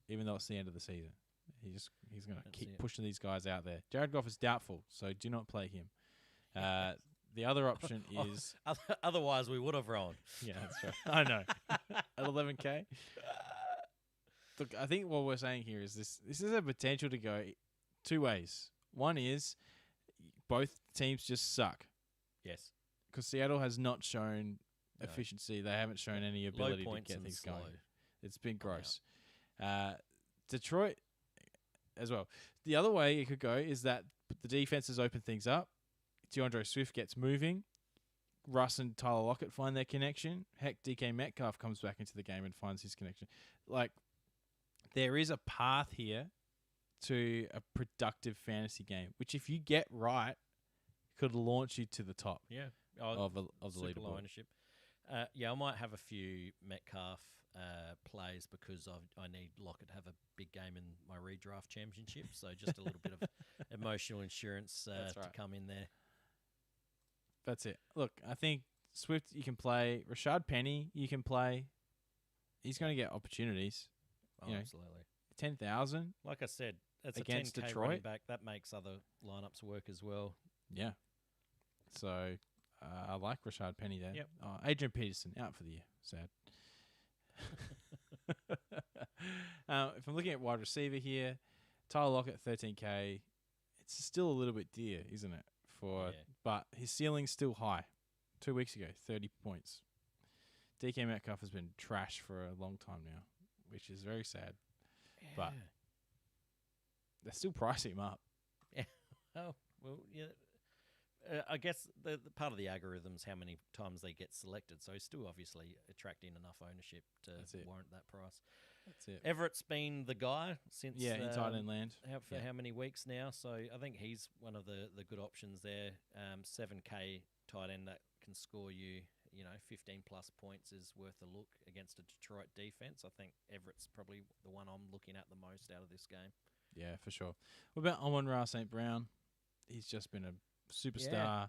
even though it's the end of the season. He's going to keep pushing these guys out there. Jared Goff is doubtful, so do not play him. The other option is... Otherwise, we would have Rowan. Yeah, that's right. I know. At 11K? Look, I think what we're saying here is this is a potential to go two ways. One is both teams just suck. Yes. Because Seattle has not shown efficiency. They haven't shown any ability to get things going. It's been gross. Detroit as well. The other way it could go is that the defenses open things up. DeAndre Swift gets moving. Russ and Tyler Lockett find their connection. Heck, DK Metcalf comes back into the game and finds his connection. Like, there is a path here to a productive fantasy game, which if you get right, could launch you to the top of the leaderboard. Ownership. I might have a few Metcalf plays because I need Lockett to have a big game in my redraft championship. So just a little bit of emotional insurance to come in there. That's it. Look, I think Swift you can play. Rashad Penny you can play. He's going to get opportunities. Absolutely. 10,000. Like I said, it's against a 10K Detroit. running back. That makes other lineups work as well. Yeah. So I like Rashad Penny there. Yep. Adrian Peterson out for the year. Sad. If I'm looking at wide receiver here, Tyler Lockett 13K. It's still a little bit dear, isn't it? But his ceiling's still high. 2 weeks ago, 30 points. DK Metcalf has been trash for a long time now, which is very sad. Yeah. But they're still pricing him up. Yeah. Oh, well, yeah. I guess the part of the algorithm is how many times they get selected. So he's still obviously attracting enough ownership to warrant that price. That's it. Everett's been the guy since in tight end land. How many weeks now? So I think he's one of the good options there. 7K tight end that can score you 15 plus points is worth a look against a Detroit defense. I think Everett's probably the one I'm looking at the most out of this game. Yeah, for sure. What about Amon-Ra St. Brown? He's just been a superstar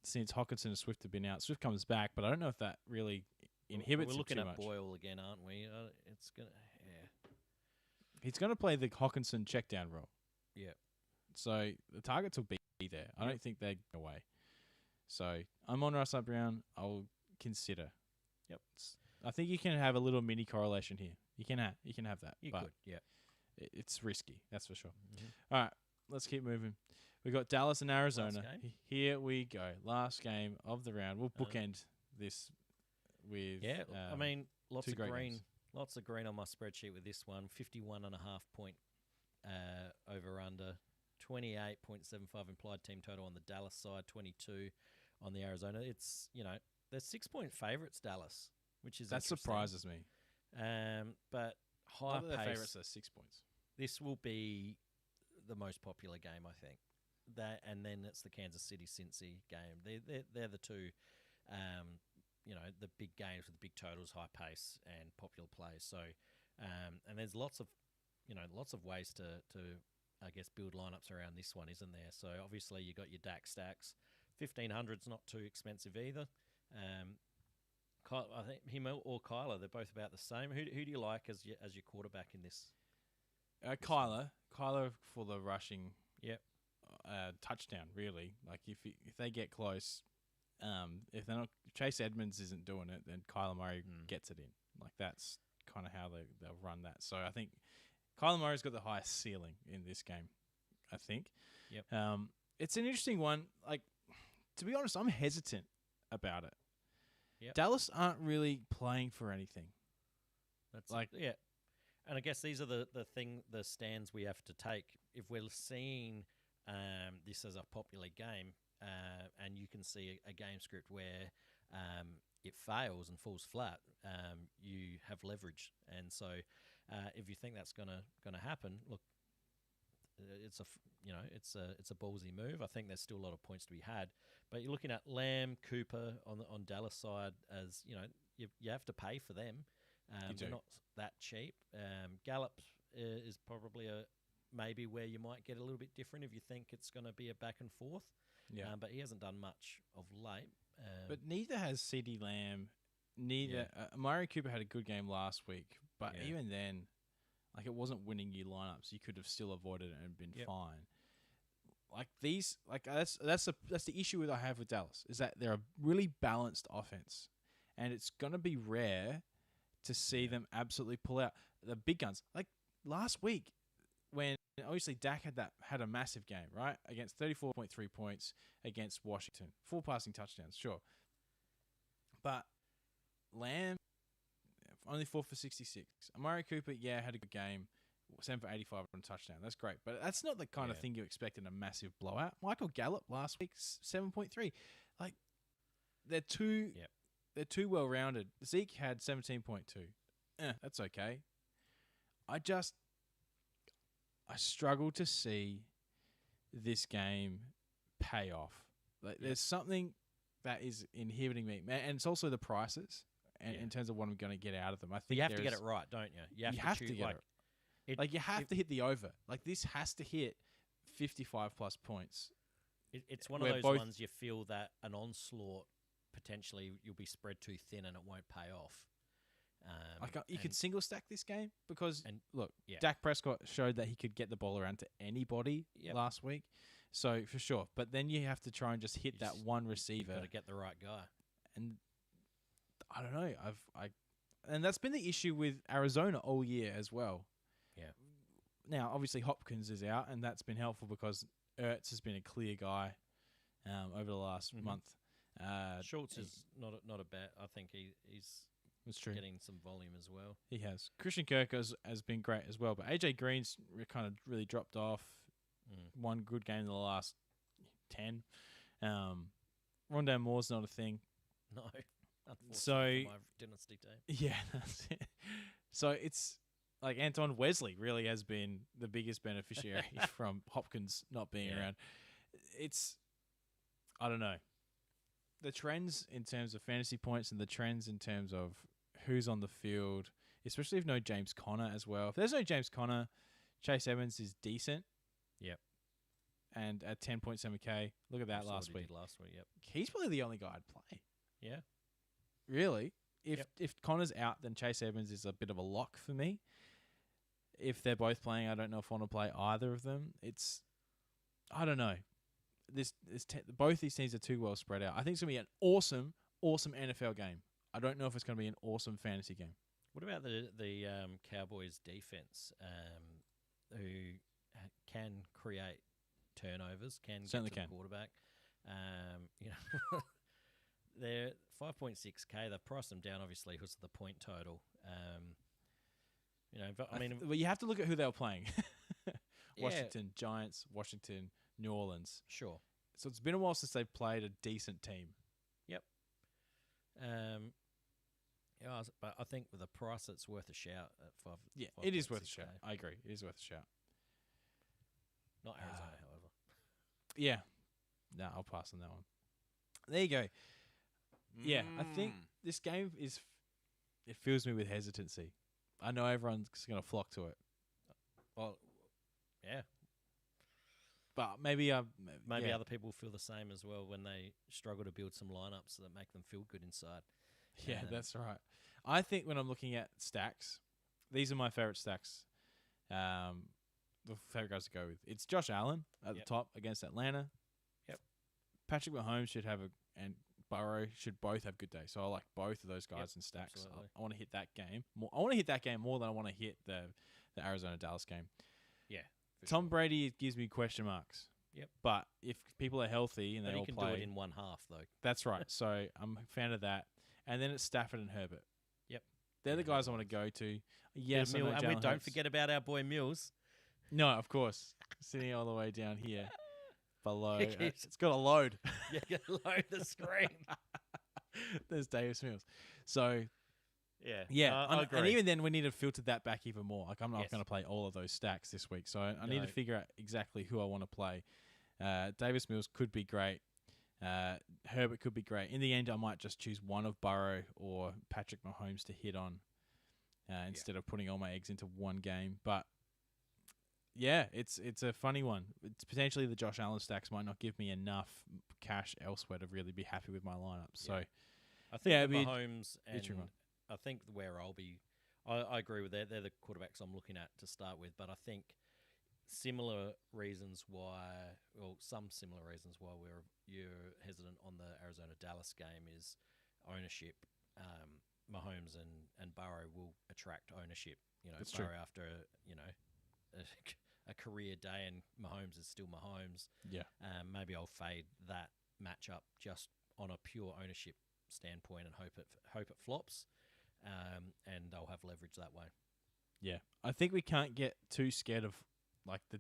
since Hockenson and Swift have been out. Swift comes back, but I don't know if that really inhibits him too much. We're looking at Boyle again, aren't we? He's going to play the Hockenson check down role. Yeah. So the targets will be there. I don't think they're going away. So Amon-Ra St. Brown, I'll consider. Yep. I think you can have a little mini correlation here. You can have that. You could, yeah. It's risky, that's for sure. Mm-hmm. All right, let's keep moving. We got Dallas and Arizona. Here we go. Last game of the round. We'll bookend this with lots of green. Games. Lots of green on my spreadsheet with this one. 51.5 point over under. 28.75 implied team total on the Dallas side. 22 on the Arizona. It's they're 6-point favorites, Dallas, which is that surprises me. But high pace. Favorites are 6 points. This will be the most popular game, I think. That and then it's the Kansas City Cincy game. They're the two, the big games with the big totals, high pace, and popular plays. So, and there's lots of ways to I guess build lineups around this one, isn't there? So obviously you got your DAC stacks. 1,500's not too expensive either. I think him or Kyler, they're both about the same. Who do you like as your quarterback in this? Kyler for the rushing. Yep. Touchdown, really. Like if they get close, if they're not, Chase Edmonds isn't doing it, then Kyler Murray gets it in. Like that's kind of how they'll run that. So I think Kyler Murray's got the highest ceiling in this game. I think. Yep. It's an interesting one. Like to be honest, I'm hesitant about it. Yep. Dallas aren't really playing for anything. That's like and I guess these are the stands we have to take if we're seeing. This is a popular game, and you can see a game script where it fails and falls flat. You have leverage, and so if you think that's gonna happen, look, it's a ballsy move. I think there's still a lot of points to be had, but you're looking at Lamb, Cooper on Dallas side as you have to pay for them. They're not that cheap. Gallup is probably maybe where you might get a little bit different if you think it's going to be a back and forth. Yeah. But he hasn't done much of late. But neither has CeeDee Lamb, neither. Amari Cooper had a good game last week, but even then, like it wasn't winning you lineups. You could have still avoided it and been fine. Like these, like that's the issue that I have with Dallas is that they're a really balanced offense, and it's gonna be rare to see them absolutely pull out the big guns. Like last week, when obviously Dak had a massive game, right, against 34.3 points against Washington, 4 passing touchdowns, sure, but Lamb only 4 for 66. Amari Cooper, had a good game. 7 for 85 on a touchdown. That's great. But that's not the kind of thing you expect in a massive blowout. Michael Gallup last week, 7.3. Like, they're too well-rounded. Zeke had 17.2. That's okay. I struggle to see this game pay off. Like, there's something that is inhibiting me. And it's also the prices and in terms of what I'm going to get out of them. I think you have to get it right, don't you? You have to get it. You have to hit the over. Like, this has to hit 55-plus points. It's one of those ones you feel that an onslaught, potentially, you'll be spread too thin and it won't pay off. You could single stack this game because, Dak Prescott showed that he could get the ball around to anybody last week. So, for sure. But then you have to try and just hit that one receiver. You've got to get the right guy. And I don't know. And that's been the issue with Arizona all year as well. Yeah. Now, obviously, Hopkins is out, and that's been helpful because Ertz has been a clear guy over the last month. Schultz is not a bad. I think he's getting some volume as well. He has. Christian Kirk has been great as well, but AJ Green's kind of really dropped off. One good game in the last 10. Rondale Moore's not a thing. No. Unfortunately for my dynasty team. Yeah, that's it. So it's like Anton Wesley really has been the biggest beneficiary from Hopkins not being around. I don't know. The trends in terms of fantasy points and the trends in terms of who's on the field, especially if no James Conner as well. If there's no James Conner, Chase Evans is decent. Yep. And at 10.7K, look at that last week. Yep. He's probably the only guy I'd play. Yeah. Really? If Connor's out, then Chase Evans is a bit of a lock for me. If they're both playing, I don't know if I want to play either of them. I don't know. Both these teams are too well spread out. I think it's going to be an awesome NFL game. I don't know if it's going to be an awesome fantasy game. What about the Cowboys defense, who can create turnovers, can certainly get to the quarterback? They're 5.6K. They've priced them down, obviously, because of the point total. But well, you have to look at who they were playing. Washington, Giants, Washington, New Orleans. Sure. So it's been a while since they've played a decent team. Yep. But I think with the price, it's worth a shout at 5. Yeah, it is worth a shout. I agree. It is worth a shout. Not Arizona, however. Yeah. No, I'll pass on that one. There you go. Yeah, I think this game it fills me with hesitancy. I know everyone's going to flock to it. Well, yeah. But maybe other people feel the same as well when they struggle to build some lineups that make them feel good inside. Yeah, that's right. I think when I'm looking at stacks, these are my favorite stacks. The favorite guys to go with. It's Josh Allen at the top against Atlanta. Yep. Patrick Mahomes and Burrow should both have good days. So I like both of those guys in stacks. I want to hit that game more. I want to hit that game more than I want to hit the Arizona-Dallas game. Yeah. Tom Brady gives me question marks. Yep. But if people are healthy and they all play... you can do it in one half, though. That's right. So I'm a fan of that. And then it's Stafford and Herbert. Yep. They're the guys I want to go to. Yes, and we don't forget about our boy Mills. No, of course. Sitting all the way down here. Below. It's got a load. Yeah, load the screen. There's Davis Mills. So... Yeah, I agree. And even then, we need to filter that back even more. Like, I'm not going to play all of those stacks this week, so I need to figure out exactly who I want to play. Davis Mills could be great. Herbert could be great. In the end, I might just choose one of Burrow or Patrick Mahomes to hit on instead of putting all my eggs into one game. But yeah, it's a funny one. It's potentially the Josh Allen stacks might not give me enough cash elsewhere to really be happy with my lineup. So I think Mahomes and I think where I'll be, I agree with that. They're the quarterbacks I'm looking at to start with, but I think some similar reasons why you're hesitant on the Arizona-Dallas game is ownership. Mahomes and Burrow will attract ownership. That's Burrow true. after a career day, and Mahomes is still Mahomes. Yeah. Maybe I'll fade that matchup just on a pure ownership standpoint and hope it flops, and I'll have leverage that way. Yeah, I think we can't get too scared of like the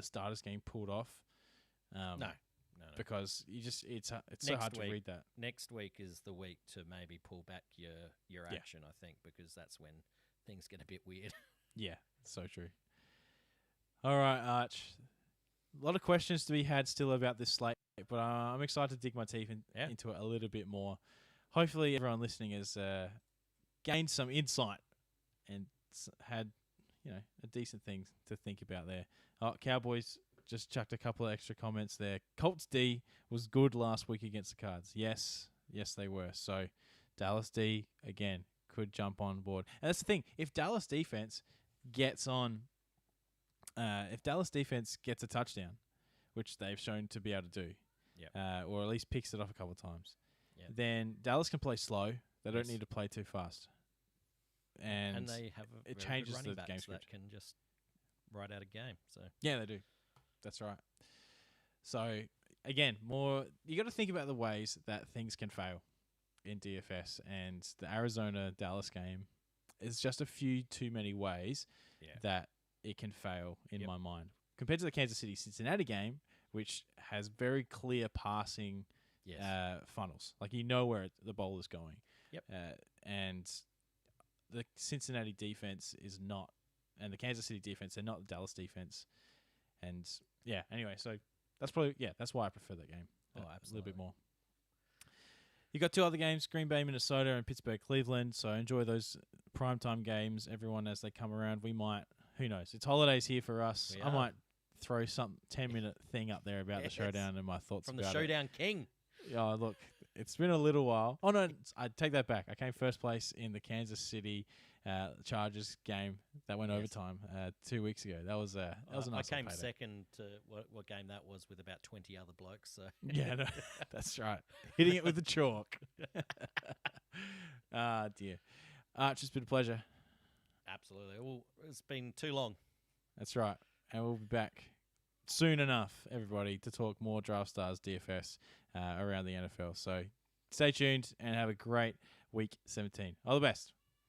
starters getting pulled off. No. Because it's so hard to read that. Next week is the week to maybe pull back your action, I think, because that's when things get a bit weird. Yeah, so true. All right, Arch. A lot of questions to be had still about this slate, but I'm excited to dig my teeth into it a little bit more. Hopefully everyone listening has gained some insight and had a decent thing to think about there. Cowboys just chucked a couple of extra comments there. Colts D was good last week against the Cards. Yes, they were. So Dallas D, again, could jump on board. And that's the thing. If Dallas defense gets a touchdown, which they've shown to be able to do, or at least picks it off a couple of times, then Dallas can play slow. They don't need to play too fast. And they have it changes the game script. That can just write out a game. So yeah, they do. That's right. So again, you got to think about the ways that things can fail in DFS, and the Arizona-Dallas game is just a few too many ways that it can fail in my mind compared to the Kansas City-Cincinnati game, which has very clear passing funnels. Like where the ball is going. Yep. And the Cincinnati defense is not, and the Kansas City defense, they're not the Dallas defense. And anyway, so that's why I prefer that game. Absolutely. A little bit more. You got two other games, Green Bay, Minnesota, and Pittsburgh, Cleveland. So enjoy those primetime games, everyone, as they come around. We might, who knows? It's holidays here for us. I might throw some 10-minute thing up there about the showdown and my thoughts from about the Showdown King. Oh, look, it's been a little while. Oh, no, I take that back. I came first place in the Kansas City Chargers game that went overtime 2 weeks ago. That was a nice. I came second to what game that was with about 20 other blokes. So yeah, no, that's right. Hitting it with the chalk. Dear. Arch, it's been a pleasure. Absolutely. Well, it's been too long. That's right. And we'll be back soon enough, everybody, to talk more Draftstars DFS around the NFL. So stay tuned and have a great week 17. All the best.